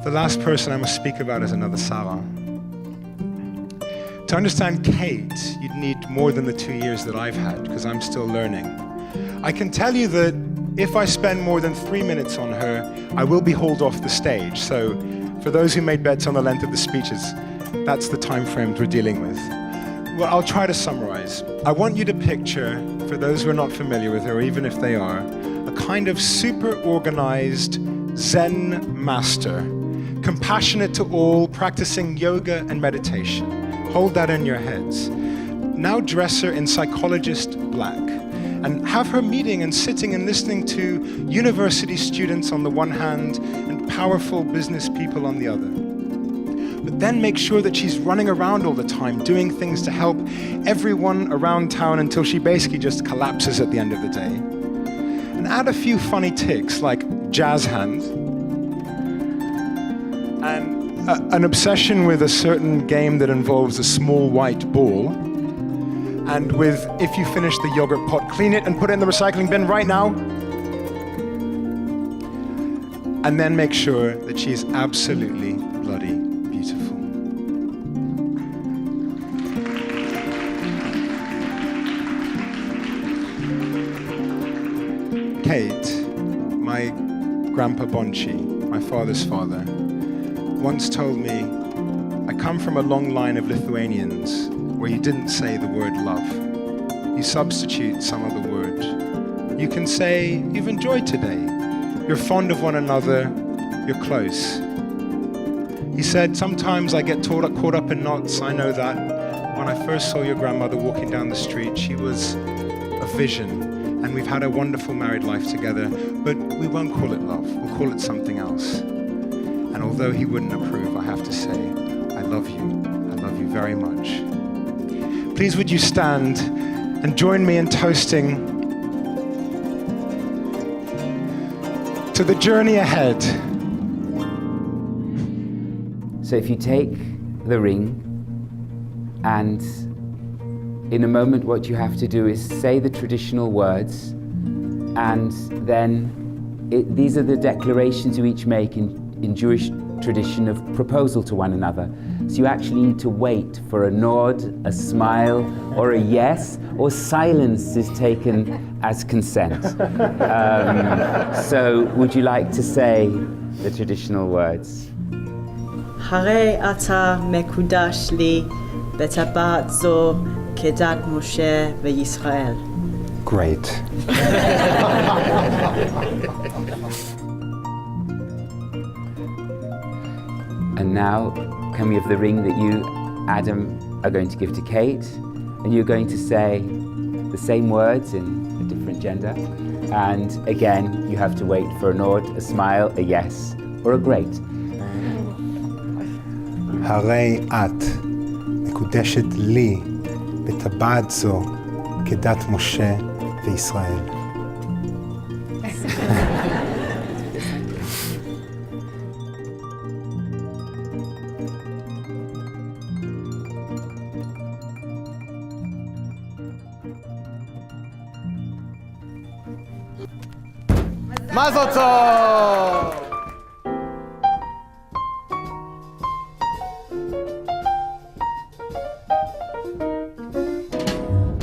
The last person I must speak about is another Sarah. To understand Kate, you'd need more than the 2 years that I've had, because I'm still learning. I can tell you that if I spend more than 3 minutes on her, I will be hauled off the stage. So for those who made bets on the length of the speeches, that's the time frames we're dealing with. Well, I'll try to summarize. I want you to picture, for those who are not familiar with her, or even if they are, a kind of super organized Zen master, compassionate to all, practicing yoga and meditation. Hold that in your heads. Now dress her in psychologist black and have her meeting and sitting and listening to university students on the one hand and powerful business people on the other. But then make sure that she's running around all the time, doing things to help everyone around town until she basically just collapses at the end of the day. And add a few funny tics like jazz hands and an obsession with a certain game that involves a small white ball, and with, if you finish the yogurt pot, clean it and put it in the recycling bin right now. And then make sure that she is absolutely bloody beautiful. Kate, my grandpa Bonchi, my father's father, once told me, I come from a long line of Lithuanians where you didn't say the word love. You substitute some other word. You can say, you've enjoyed today. You're fond of one another. You're close. He said, sometimes I get caught up in knots. I know that. When I first saw your grandmother walking down the street, she was a vision. And we've had a wonderful married life together. But we won't call it love. We'll call it something else. And although he wouldn't approve, I have to say, I love you. I love you very much. Please would you stand and join me in toasting to the journey ahead. So if you take the ring, and in a moment what you have to do is say the traditional words, and then these are the declarations you each make in Jewish tradition of proposal to one another. So you actually need to wait for a nod, a smile, or a yes, or silence is taken as consent. So would you like to say the traditional words? הרי אתה מקודש לי בטבעת זו כדת משה וישראל. Great. And now, can we have the ring that you, Adam, are going to give to Kate? And you're going to say the same words in a different gender. And again, you have to wait for a nod, a smile, a yes, or a great. הרי את מקודשת לי בטבעת זו כדת משה וישראל. מזל טוב!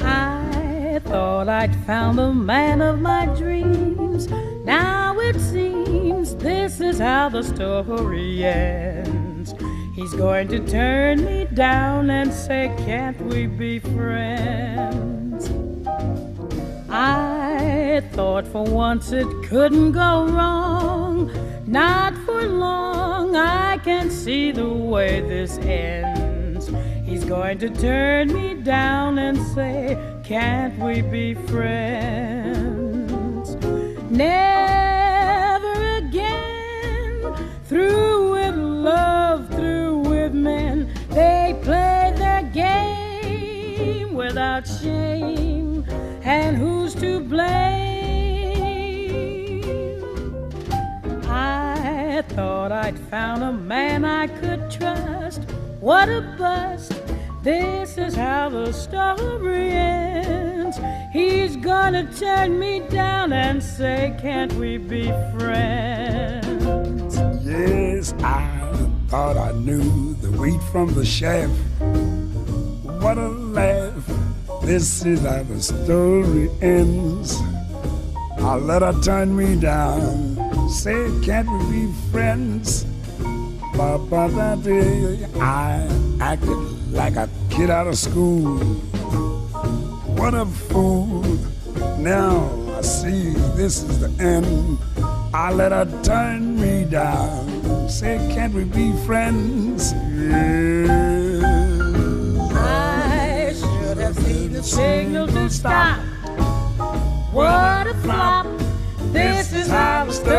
I thought I'd found the man of my dreams. Now it seems this is how the story ends. He's going to turn me down and say, can't we be friends? I thought for once it couldn't go wrong. Not for long, I can see the way this ends. He's going to turn me down and say, can't we be friends? Never again, through with love, through with men. They play their game without shame. And who's to blame? I thought I'd found a man I could trust. What a bust. This is how the story ends. He's gonna turn me down and say, can't we be friends? Yes, I thought I knew the wheat from the chaff. What a laugh. This is how the story ends. I let her turn me down, say, can't we be friends? I acted like a kid out of school. What a fool. Now I see this is the end. I let her turn me down, say, can't we be friends? Yes. I should have seen the signal to stop. What a flop. This is how the story